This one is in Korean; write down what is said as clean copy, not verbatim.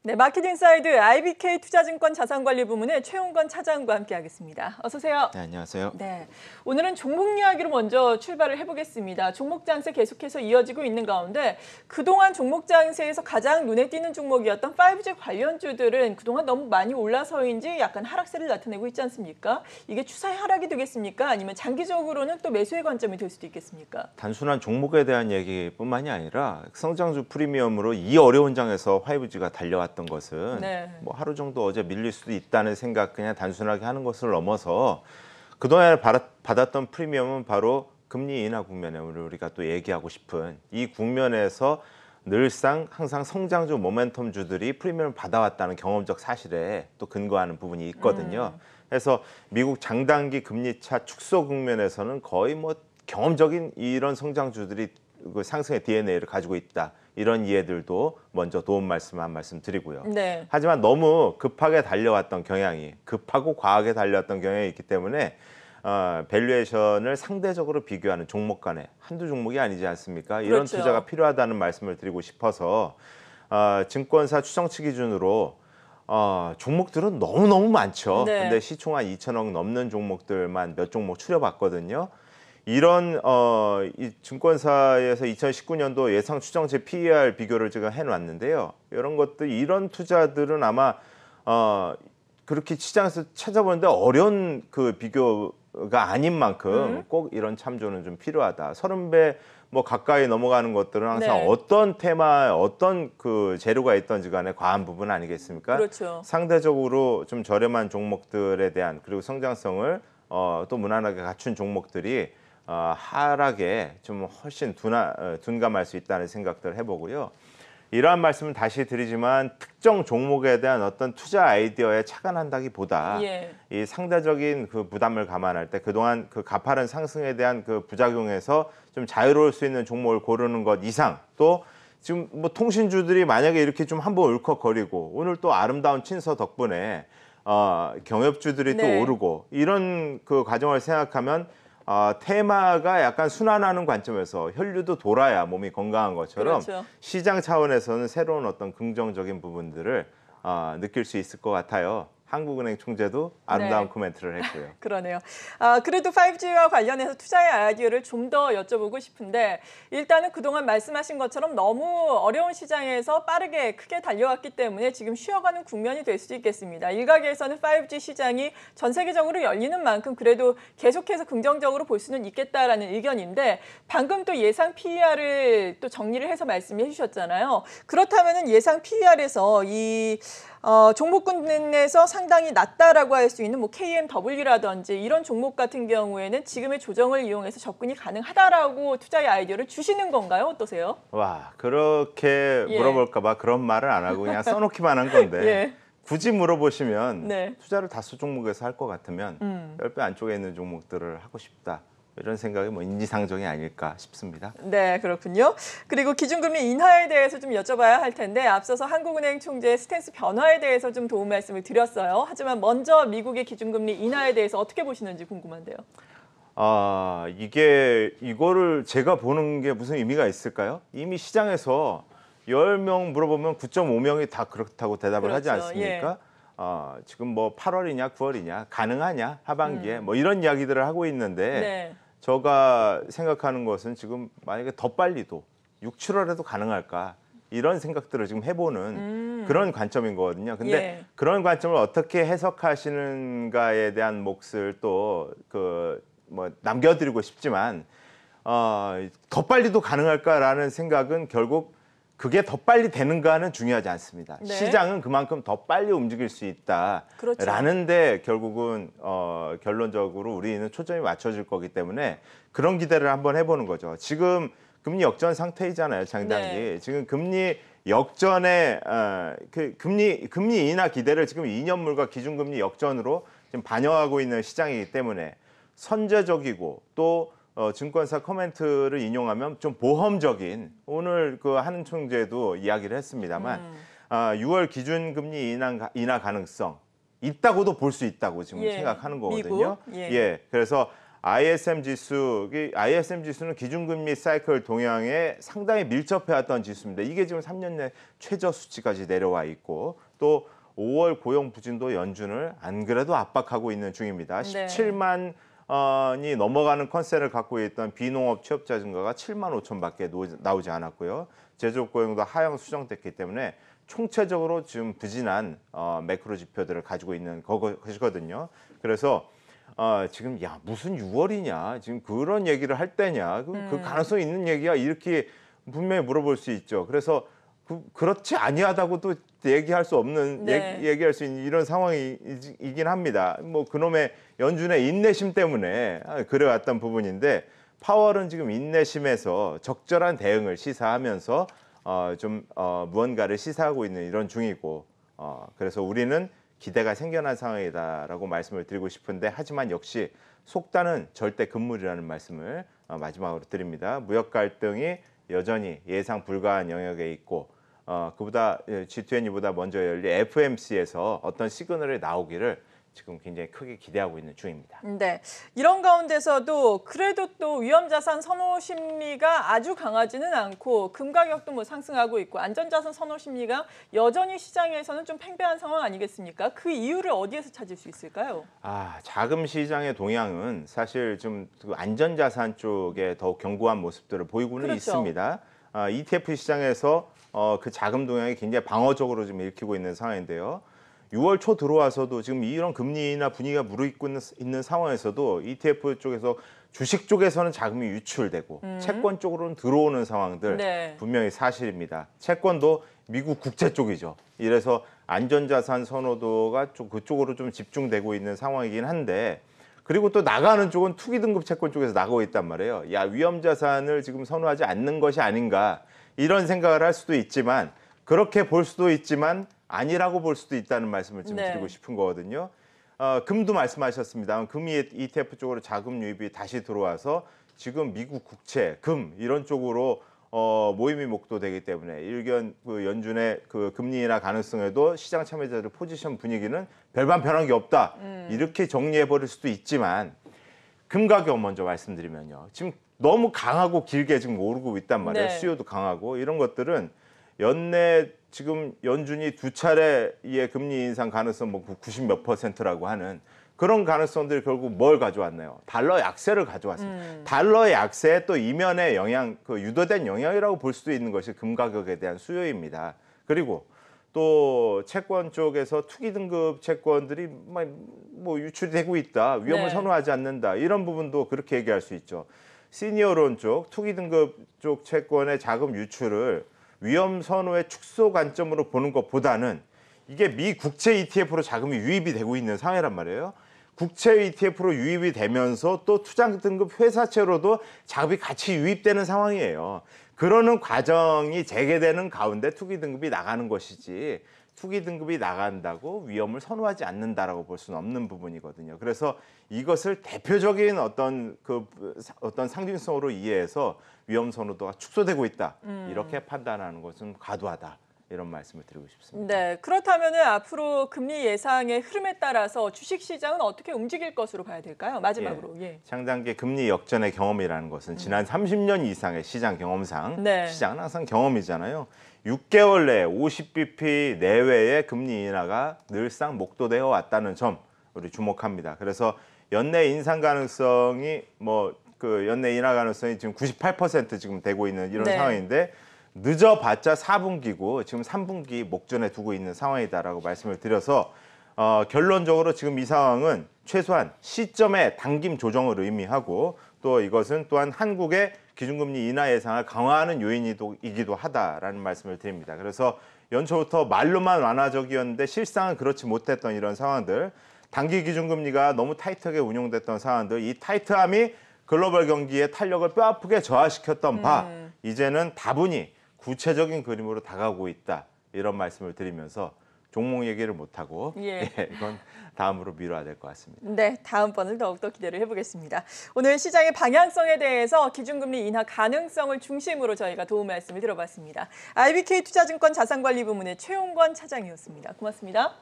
네, 마켓인사이드 IBK 투자증권 자산관리부문의 최홍건 차장과 함께하겠습니다. 어서 오세요. 네, 안녕하세요. 네, 오늘은 종목 이야기로 먼저 출발을 해보겠습니다. 종목 장세 계속해서 이어지고 있는 가운데 그동안 종목 장세에서 가장 눈에 띄는 종목이었던 5G 관련주들은 그동안 너무 많이 올라서인지 약간 하락세를 나타내고 있지 않습니까? 이게 추세의 하락이 되겠습니까? 아니면 장기적으로는 또 매수의 관점이 될 수도 있겠습니까? 단순한 종목에 대한 얘기뿐만이 아니라 성장주 프리미엄으로 이 어려운 장에서 5G가 달려왔던 것은 뭐 하루 정도 어제 밀릴 수도 있다는 생각 그냥 단순하게 하는 것을 넘어서 그동안 받았던 프리미엄은 바로 금리 인하 국면에 우리가 또 얘기하고 싶은 이 국면에서 늘상 항상 성장주 모멘텀주들이 프리미엄을 받아왔다는 경험적 사실에 또 근거하는 부분이 있거든요. 그래서 미국 장단기 금리차 축소 국면에서는 거의 뭐 경험적인 이런 성장주들이 그 상승의 DNA를 가지고 있다. 이런 이해들도 먼저 도움 말씀 한 말씀 드리고요. 네. 하지만 너무 급하게 달려왔던 경향이 급하고 과하게 달려왔던 경향이 있기 때문에 밸류에이션을 상대적으로 비교하는 종목 간에 한두 종목이 아니지 않습니까? 이런 그렇죠. 투자가 필요하다는 말씀을 드리고 싶어서 증권사 추정치 기준으로 종목들은 너무너무 많죠. 네. 근데 시총 한 2천억 넘는 종목들만 몇 종목 추려봤거든요. 이런 이 증권사에서 2019년도 예상 추정치 PER 비교를 제가 해놨는데요. 이런 것들 이런 투자들은 아마 그렇게 시장에서 찾아보는데 어려운 그 비교가 아닌 만큼 꼭 이런 참조는 좀 필요하다. 30배 뭐 가까이 넘어가는 것들은 항상 어떤 테마, 어떤 그 재료가 있던지 간에 과한 부분 아니겠습니까? 그렇죠. 상대적으로 좀 저렴한 종목들에 대한 그리고 성장성을 또 무난하게 갖춘 종목들이 하락에 좀 훨씬 둔감할 수 있다는 생각들을 해보고요. 이러한 말씀은 다시 드리지만 특정 종목에 대한 어떤 투자 아이디어에 착안한다기보다 이 상대적인 그 부담을 감안할 때 그동안 그 가파른 상승에 대한 그 부작용에서 좀 자유로울 수 있는 종목을 고르는 것 이상 또 지금 뭐 통신주들이 만약에 이렇게 좀 한번 울컥거리고 오늘 또 아름다운 친서 덕분에 경협주들이 또 오르고 이런 그 과정을 생각하면 테마가 약간 순환하는 관점에서 혈류도 돌아야 몸이 건강한 것처럼 시장 차원에서는 새로운 어떤 긍정적인 부분들을 느낄 수 있을 것 같아요. 한국은행 총재도 아름다운 코멘트를 했고요. 그러네요. 그래도 5G와 관련해서 투자의 아이디어를 좀 더 여쭤보고 싶은데 일단은 그동안 말씀하신 것처럼 너무 어려운 시장에서 빠르게 크게 달려왔기 때문에 지금 쉬어가는 국면이 될 수도 있겠습니다. 일각에서는 5G 시장이 전 세계적으로 열리는 만큼 그래도 계속해서 긍정적으로 볼 수는 있겠다라는 의견인데 방금 또 예상 PER을 또 정리를 해서 말씀해 주셨잖아요. 그렇다면 예상 PER에서 이 종목군에서 상당히 낮다라고 할 수 있는 뭐 KMW라든지 이런 종목 같은 경우에는 지금의 조정을 이용해서 접근이 가능하다라고 투자의 아이디어를 주시는 건가요? 어떠세요? 와, 그렇게 물어볼까 봐 그런 말을 안 하고 그냥 써놓기만 한 건데 굳이 물어보시면 투자를 다수 종목에서 할 것 같으면 10배 안쪽에 있는 종목들을 하고 싶다. 이런 생각이 뭐 인지상정이 아닐까 싶습니다. 네, 그렇군요. 그리고 기준금리 인하에 대해서 좀 여쭤봐야 할 텐데 앞서서 한국은행 총재의 스탠스 변화에 대해서 좀 도움 말씀을 드렸어요. 하지만 먼저 미국의 기준금리 인하에 대해서 어떻게 보시는지 궁금한데요. 이거를 제가 보는 게 무슨 의미가 있을까요? 이미 시장에서 10명 물어보면 9.5명이 다 그렇다고 대답을 하지 않습니까? 지금 뭐 8월이냐 9월이냐 가능하냐 하반기에 뭐 이런 이야기들을 하고 있는데 제가 생각하는 것은 지금 만약에 더 빨리도 6, 7월에도 가능할까 이런 생각들을 지금 해보는 그런 관점인 거거든요. 근데 그런 관점을 어떻게 해석하시는가에 대한 몫을 또 뭐 남겨드리고 싶지만 더 빨리도 가능할까라는 생각은 결국 그게 더 빨리 되는가는 중요하지 않습니다. 시장은 그만큼 더 빨리 움직일 수 있다라는 데 결국은 결론적으로 우리는 초점이 맞춰질 거기 때문에 그런 기대를 한번 해보는 거죠. 지금 금리 역전 상태이잖아요, 장단기. 지금 금리 역전에 금리 인하 기대를 지금 2년물과 기준금리 역전으로 지금 반영하고 있는 시장이기 때문에 선제적이고 또 증권사 코멘트를 인용하면 좀 보험적인 오늘 그 한 총재도 이야기를 했습니다만 6월 기준금리 인하 가능성 있다고도 볼 수 있다고 지금 생각하는 거거든요. 그래서 ISM 지수는 기준금리 사이클 동향에 상당히 밀접해왔던 지수입니다. 이게 지금 3년 내 최저 수치까지 내려와 있고 또 5월 고용 부진도 연준을 안 그래도 압박하고 있는 중입니다. 네. 17만 이 넘어가는 컨센을 갖고 있던 비농업 취업자 증가가 7만 5천밖에 나오지 않았고요. 제조업 고용도 하향 수정됐기 때문에 총체적으로 지금 부진한 매크로 지표들을 가지고 있는 것이거든요. 그래서 지금 야 무슨 6월이냐 지금 그런 얘기를 할 때냐 그 가능성이 있는 얘기야 이렇게 분명히 물어볼 수 있죠. 그래서 그렇지 아니하다고도 얘기할 수 없는 네. 얘기할 수 있는 이런 상황이긴 합니다. 뭐 그놈의 연준의 인내심 때문에 그래왔던 부분인데 파월은 지금 인내심에서 적절한 대응을 시사하면서 무언가를 시사하고 있는 이런 중이고 그래서 우리는 기대가 생겨난 상황이다라고 말씀을 드리고 싶은데 하지만 역시 속단은 절대 금물이라는 말씀을 마지막으로 드립니다. 무역 갈등이 여전히 예상 불가한 영역에 있고 그보다 G20보다 먼저 열린 FMC에서 어떤 시그널이 나오기를 지금 굉장히 크게 기대하고 있는 중입니다. 네, 이런 가운데서도 그래도 또 위험자산 선호 심리가 아주 강하지는 않고 금 가격도 뭐 상승하고 있고 안전자산 선호 심리가 여전히 시장에서는 좀 팽배한 상황 아니겠습니까? 그 이유를 어디에서 찾을 수 있을까요? 자금 시장의 동향은 사실 좀 안전자산 쪽에 더욱 견고한 모습들을 보이고는 그렇죠. 있습니다. ETF 시장에서 그 자금 동향이 굉장히 방어적으로 좀 읽히고 있는 상황인데요. 6월 초 들어와서도 지금 이런 금리나 분위기가 무르익고 있는 상황에서도 ETF 쪽에서 주식 쪽에서는 자금이 유출되고 채권 쪽으로는 들어오는 상황들 네. 분명히 사실입니다. 채권도 미국 국채 쪽이죠. 이래서 안전자산 선호도가 그쪽으로 좀 집중되고 있는 상황이긴 한데 그리고 또 나가는 쪽은 투기 등급 채권 쪽에서 나가고 있단 말이에요. 야 위험자산을 지금 선호하지 않는 것이 아닌가 이런 생각을 할 수도 있지만 그렇게 볼 수도 있지만 아니라고 볼 수도 있다는 말씀을 좀 드리고 싶은 거거든요. 금도 말씀하셨습니다. 금 ETF 쪽으로 자금 유입이 다시 들어와서 지금 미국 국채, 금 이런 쪽으로 모임이 목도되기 때문에 일견 연준의 그 금리 인하 가능성에도 시장 참여자들 포지션 분위기는 별반 변한 게 없다. 이렇게 정리해 버릴 수도 있지만 금 가격 먼저 말씀드리면요. 지금 너무 강하고 길게 지금 오르고 있단 말이에요. 네. 수요도 강하고 이런 것들은 연내 지금 연준이 두 차례의 금리 인상 가능성 뭐 90몇 %라고 하는 그런 가능성들이 결국 뭘 가져왔나요? 달러 약세를 가져왔습니다. 달러 약세에 또 이면의 영향, 유도된 영향이라고 볼 수도 있는 것이 금 가격에 대한 수요입니다. 그리고 또 채권 쪽에서 투기 등급 채권들이 뭐 유출이 되고 있다, 위험을 네. 선호하지 않는다 이런 부분도 그렇게 얘기할 수 있죠. 시니어론 쪽, 투기 등급 쪽 채권의 자금 유출을 위험 선호의 축소 관점으로 보는 것보다는 이게 미 국채 ETF로 자금이 유입이 되고 있는 상황이란 말이에요. 국채 ETF로 유입이 되면서 또 투자 등급 회사채로도 자금이 같이 유입되는 상황이에요. 그러는 과정이 재개되는 가운데 투기 등급이 나가는 것이지 투기 등급이 나간다고 위험을 선호하지 않는다라고 볼 수는 없는 부분이거든요. 그래서 이것을 대표적인 어떤 상징성으로 이해해서 위험 선호도가 축소되고 있다. 이렇게 판단하는 것은 과도하다. 이런 말씀을 드리고 싶습니다. 네, 그렇다면은 앞으로 금리 예상의 흐름에 따라서 주식 시장은 어떻게 움직일 것으로 봐야 될까요? 마지막으로. 창단기 금리 역전의 경험이라는 것은 지난 30년 이상의 시장 경험상 네. 시장은 항상 경험이잖아요. 6개월 내에 50bp 내외의 금리 인하가 늘상 목도되어 왔다는 점 우리 주목합니다. 그래서 연내 인상 가능성이 연내 인하 가능성이 지금 98% 지금 되고 있는 이런 네. 상황인데 늦어봤자 4분기고 지금 3분기 목전에 두고 있는 상황이다라고 말씀을 드려서 결론적으로 지금 이 상황은 최소한 시점의 당김 조정을 의미하고 또 이것은 또한 한국의 기준금리 인하 예상을 강화하는 요인이기도 하다라는 말씀을 드립니다. 그래서 연초부터 말로만 완화적이었는데 실상은 그렇지 못했던 이런 상황들, 단기 기준금리가 너무 타이트하게 운용됐던 상황들, 이 타이트함이 글로벌 경기의 탄력을 뼈아프게 저하시켰던 바 이제는 다분히 구체적인 그림으로 다가오고 있다. 이런 말씀을 드리면서 종목 얘기를 못하고 이건 다음으로 미뤄야 될 것 같습니다. 네, 다음번을 더욱더 기대를 해보겠습니다. 오늘 시장의 방향성에 대해서 기준금리 인하 가능성을 중심으로 저희가 도움 말씀을 들어봤습니다. IBK투자증권 자산관리부문의 최용권 차장이었습니다. 고맙습니다.